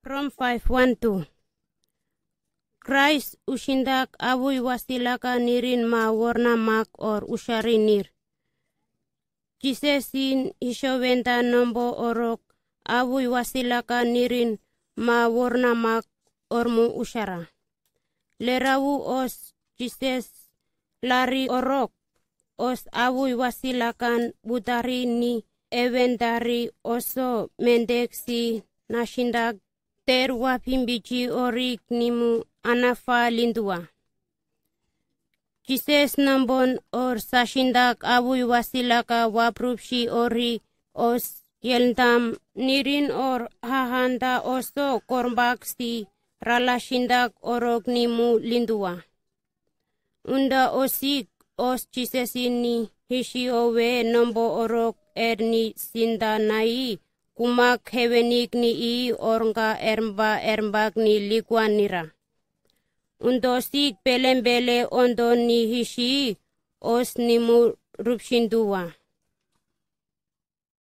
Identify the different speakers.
Speaker 1: Rom 5:1-2. Christ ushindak avui wasilaka nirin ma warna mak or usharinir. Jisesin ishoventa nombo orok avui wasilaka nirin ma warna mak ormu ushara. Lerawu os jises lari orok os avui wasilakan butari ni eventari oso mendeksi nashindak terwa pimbici orik nimu anafa lindua. Jises nambon or sashindak avui wasilaka waprupshi orik os yelndam nirin or hahanda oso korbaksi ralashindak orok nimu lindua. Unda osik os jisesini hishi owe nombo orok erni sindanai kumak hevenik ni I ornga ermbak ni likwanira. Undosik belembele ondo ni hishi os nimu rupshindua.